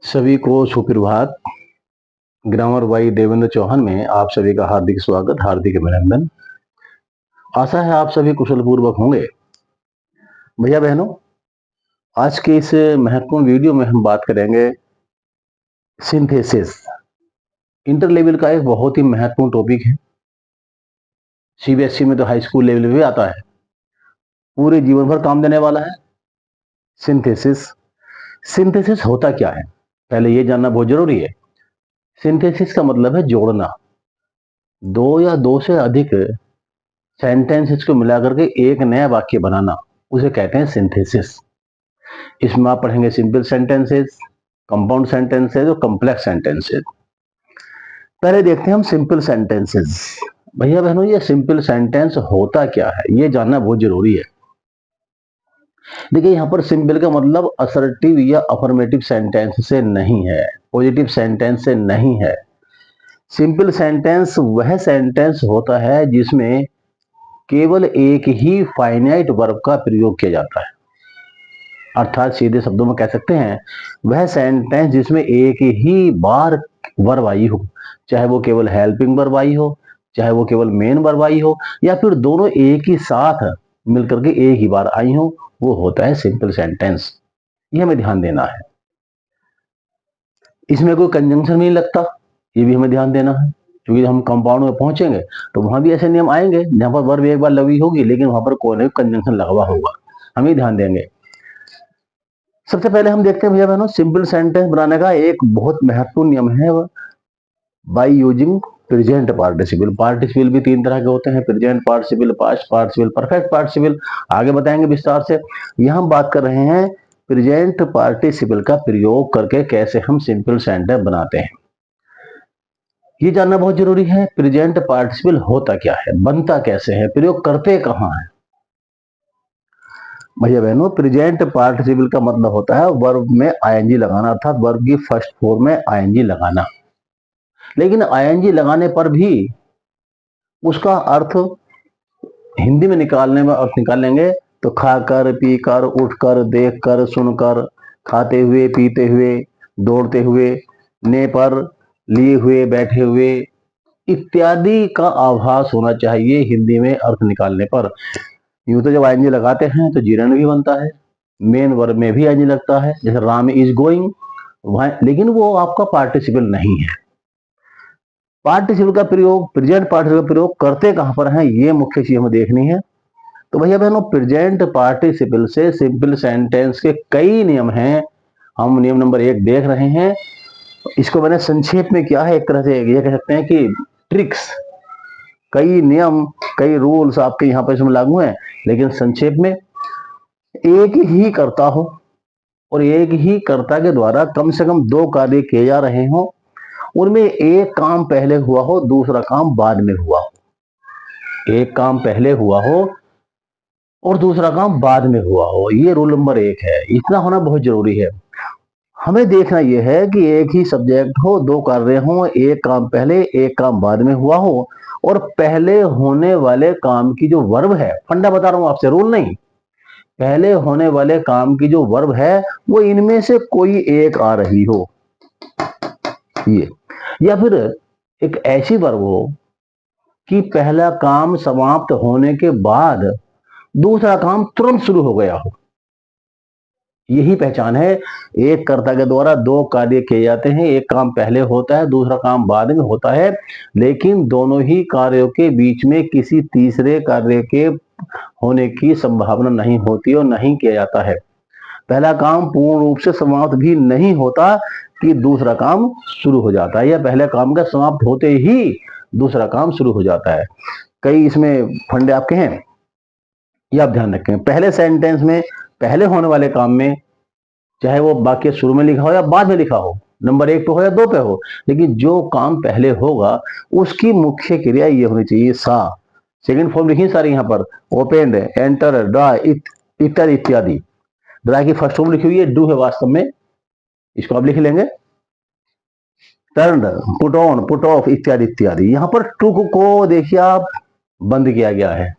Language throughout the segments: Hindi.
सभी को सुप्रभात। ग्रामर बाई देवेंद्र चौहान में आप सभी का हार्दिक स्वागत, हार्दिक अभिनंदन। आशा है आप सभी कुशल पूर्वक होंगे। भैया बहनों, आज के इस महत्वपूर्ण वीडियो में हम बात करेंगे सिंथेसिस। इंटर लेवल का एक बहुत ही महत्वपूर्ण टॉपिक है। सीबीएसई में तो हाई स्कूल लेवल भी आता है, पूरे जीवन भर काम देने वाला है। सिंथेसिस। सिंथेसिस होता क्या है, पहले ये जानना बहुत जरूरी है। सिंथेसिस का मतलब है जोड़ना। दो या दो से अधिक सेंटेंसेस को मिलाकर के एक नया वाक्य बनाना, उसे कहते हैं सिंथेसिस। इसमें आप पढ़ेंगे सिंपल सेंटेंसेस, कंपाउंड सेंटेंसेस और कॉम्प्लेक्स सेंटेंसेस। पहले देखते हैं हम सिंपल सेंटेंसेस। भैया बहनों, ये सिंपल सेंटेंस होता क्या है, ये जानना बहुत जरूरी है। देखिए, यहां पर सिंपल का मतलब असर्टिव या अफर्मेटिव सेंटेंस से नहीं है, पॉजिटिव सेंटेंस से नहीं है। सिंपल सेंटेंस वह सेंटेंस होता है जिसमें केवल एक ही फाइनाइट वर्ब का प्रयोग किया जाता है। अर्थात सीधे शब्दों में कह सकते हैं, वह सेंटेंस जिसमें एक ही बार वर्ब आई हो, चाहे वो केवल हेल्पिंग वर्ब आई हो, चाहे वो केवल मेन वर्ब आई हो, या फिर दोनों एक ही साथ मिलकर के एक ही बार आई हो, वो होता है सिंपल सेंटेंस। ये हमें ध्यान देना है। इसमें कोई कंजंक्शन नहीं लगता, ये भी हमें ध्यान देना है, क्योंकि हम कंपाउंड में पहुंचेंगे तो वहां भी ऐसे नियम आएंगे जहां पर वर्ब एक बार लगी होगी लेकिन वहां पर कोई ना कंजंक्शन लगा हुआ होगा, हम ही ध्यान देंगे। सबसे पहले हम देखते हैं भैया बहनों, सिंपल सेंटेंस बनाने का एक बहुत महत्वपूर्ण नियम है, by using present participle. Participle भी तीन तरह के होते हैं, present participle, past participle, perfect participle. आगे बताएंगे विस्तार से। यहां हम बात कर रहे हैं प्रेजेंट पार्टिसिपल का प्रयोग करके कैसे हम सिंपल सेंटेंस बनाते हैं। ये जानना बहुत जरूरी है, प्रेजेंट पार्टिसिपल होता क्या है, बनता कैसे है, प्रयोग करते कहां है। भैया बहनों, प्रेजेंट पार्टिसिपल का मतलब होता है वर्ब में आईएनजी लगाना, अर्थात वर्ब की फर्स्ट फॉर्म में आईएनजी लगाना। लेकिन आईएनजी लगाने पर भी उसका अर्थ हिंदी में निकालने में अर्थ निकाल लेंगे तो खाकर, पीकर, उठकर, देखकर, सुनकर, खाते हुए, पीते हुए, दौड़ते हुए, ने पर, लिए हुए, बैठे हुए इत्यादि का आभास होना चाहिए हिंदी में अर्थ निकालने पर। यूं तो जब आईएनजी लगाते हैं तो जीरण भी बनता है, मेन वर्ब में भी आईएनजी लगता है, जैसे राम इज गोइंग, लेकिन वो आपका पार्टिसिपल नहीं है। पार्टिसिपल का प्रयोग, प्रेजेंट पार्टिसिपल का प्रयोग करते कहां पर है, ये मुख्य चीज हमें देखनी है। तो भैया बहनों, प्रेजेंट पार्टिसिपल से सिंपल सेंटेंस के कई नियम हैं। हम नियम नंबर 1 देख रहे हैं। इसको मैंने संक्षेप में किया है, एक तरह से ये कह सकते हैं कि ट्रिक्स, कई नियम, कई रूल्स आपके यहाँ पर इसमें लागू हैं, लेकिन संक्षेप में एक ही कर्ता हो और एक ही कर्ता के द्वारा कम से कम दो कार्य किए जा रहे हो, उनमें एक काम पहले हुआ हो, दूसरा काम बाद में हुआ हो। एक काम पहले हुआ हो और दूसरा काम बाद में हुआ हो, ये रूल नंबर 1 है। इतना होना बहुत जरूरी है। हमें देखना यह है कि एक ही सब्जेक्ट हो, दो कार्य हो, एक काम पहले एक काम बाद में हुआ हो, और पहले होने वाले काम की जो वर्ब है, फंडा बता रहा हूं आपसे, रूल नहीं, पहले होने वाले काम की जो वर्ब है वो इनमें से कोई एक आ रही हो, ये, या फिर एक ऐसी वर्ब हो कि पहला काम समाप्त होने के बाद दूसरा काम तुरंत शुरू हो गया हो। यही पहचान है। एक कर्ता के द्वारा दो कार्य किए जाते हैं, एक काम पहले होता है, दूसरा काम बाद में होता है, लेकिन दोनों ही कार्यों के बीच में किसी तीसरे कार्य के होने की संभावना नहीं होती और नहीं किया जाता है। पहला काम पूर्ण रूप से समाप्त भी नहीं होता कि दूसरा काम शुरू हो जाता है, या पहले काम का समाप्त होते ही दूसरा काम शुरू हो जाता है। कई इसमें फंडे आपके हैं, ये आप ध्यान रखें। पहले सेंटेंस में, पहले होने वाले काम में, चाहे वो वाक्य शुरू में लिखा हो या बाद में लिखा हो, नंबर 1 पे हो या 2 पे हो, लेकिन जो काम पहले होगा उसकी मुख्य क्रिया ये होनी चाहिए, सा। सेकंड फॉर्म लिखिए सारी यहाँ पर, ओपेंड, एंटर, ड्रा, इत्यादि इत्यादि। ड्रा की फर्स्ट फॉर्म लिखी हुई है, डू है वास्तव में, इसको आप लिख लेंगे। Turn, put on, put off, इत्यादि इत्यादि। यहां पर टू को देखिए आप बंद किया गया है,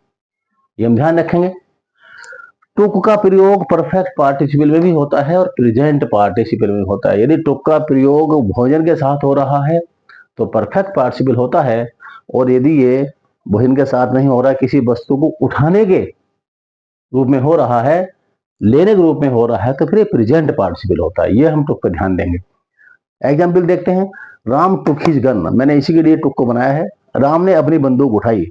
ये हम ध्यान रखेंगे। टुक का प्रयोग परफेक्ट पार्टिसिपल में भी होता है और प्रेजेंट पार्टिसिपल में होता है। यदि टुक का प्रयोग भोजन के साथ हो रहा है तो परफेक्ट पार्टिसिपल होता है, और यदि ये भोजन के साथ नहीं हो रहा है, किसी वस्तु को उठाने के रूप में हो रहा है, लेने के रूप में हो रहा है, तो फिर ये प्रेजेंट पार्टिसिपल होता है। ये हम टुक पर ध्यान देंगे। एग्जाम्पल देखते हैं। राम टुक हिज गन, मैंने इसी के लिए टुक को बनाया है। राम ने अपनी बंदूक उठाई।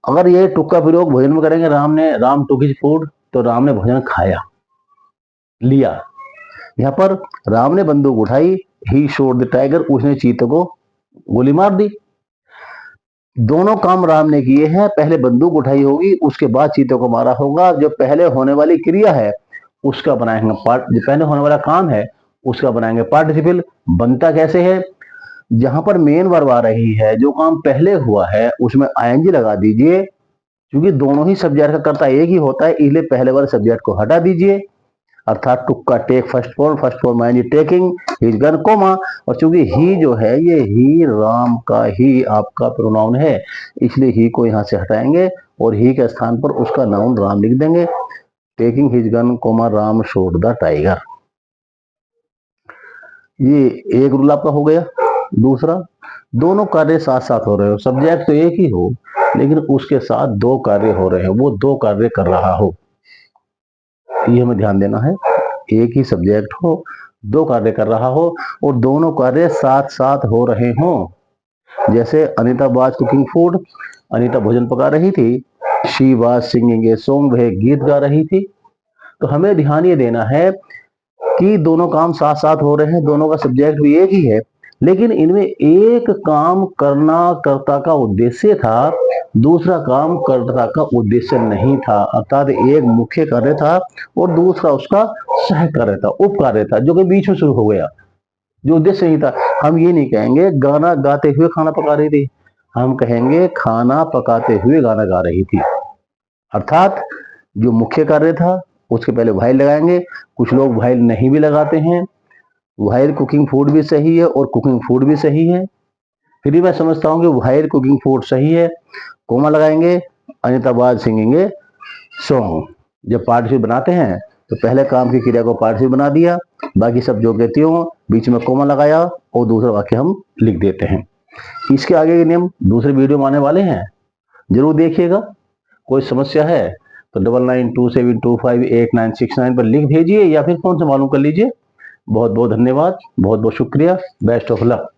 अगर ये टुक का प्रयोग भोजन में करेंगे, राम टुक हिज फूड, तो राम ने भोजन खाया, लिया। यहां पर राम ने बंदूक उठाई, ही शोट द टाइगर, उसने चीते को गोली मार दी। दोनों काम राम ने किए हैं। पहले बंदूक उठाई होगी, उसके बाद चीते को मारा होगा। जो पहले होने वाली क्रिया है उसका बनाएंगे पार्ट, जो पहले होने वाला काम है उसका बनाएंगे पार्टिसिपल। बनता कैसे है? जहां पर मेन वर्ब आ रही है, जो काम पहले हुआ है उसमें आईएनजी लगा दीजिए। क्योंकि दोनों ही सब्जेक्ट का कर्ता एक ही होता है, इसलिए पहले वाले सब्जेक्ट को हटा दीजिए। अर्थात टुक का take first form ING taking, his gun comma. और चूंकि ही जो है ये ही राम का ही आपका प्रोनाउन है, इसलिए ही को यहां से हटाएंगे और ही के स्थान पर उसका नाउन राम लिख देंगे। Taking his gun comma Ram shot the tiger. ये एक रूल आपका हो गया। दूसरा, दोनों कार्य साथ साथ हो रहे हो, सब्जेक्ट तो एक ही हो लेकिन उसके साथ दो कार्य हो रहे हैं, वो दो कार्य कर रहा हो, ये हमें ध्यान देना है। एक ही सब्जेक्ट हो, दो कार्य कर रहा हो और दोनों कार्य साथ साथ हो रहे हों। जैसे Anita was cooking food, Anita भोजन पका रही थी। She was singing a song, वह गीत गा रही थी। तो हमें ध्यान ये देना है कि दोनों काम साथ साथ हो रहे हैं, दोनों का सब्जेक्ट भी एक ही है, लेकिन इनमें एक काम करना कर्ता का उद्देश्य था, दूसरा काम कर्ता का उद्देश्य नहीं था। अर्थात एक मुख्य कार्य था और दूसरा उसका सह कार्य था, उप कार्य था, जो कि बीच में शुरू हो गया, जो उद्देश्य नहीं था। हम ये नहीं कहेंगे गाना गाते हुए खाना पका रही थी, हम कहेंगे खाना पकाते हुए गाना गा रही थी। अर्थात जो मुख्य कार्य था उसके पहले वाइल लगाएंगे। कुछ लोग वाइल नहीं भी लगाते हैं। वाइल कुकिंग फूड भी सही है और कुकिंग फूड भी सही है, फिर भी मैं समझता हूँ कि वाइल कुकिंग फूड सही है। कोमा लगाएंगे, Anita was singing a song. जब पार्टिसिपल बनाते हैं तो पहले काम की क्रिया को पार्टिसिपल बना दिया, बाकी सब जो कहती हो बीच में कोमा लगाया और दूसरा वाक्य हम लिख देते हैं। इसके आगे के नियम दूसरे वीडियो में आने वाले हैं, जरूर देखिएगा। कोई समस्या है तो 9927258969 पर लिख भेजिए या फिर फोन से मालूम कर लीजिए। बहुत बहुत धन्यवाद, बहुत बहुत शुक्रिया। Best of luck.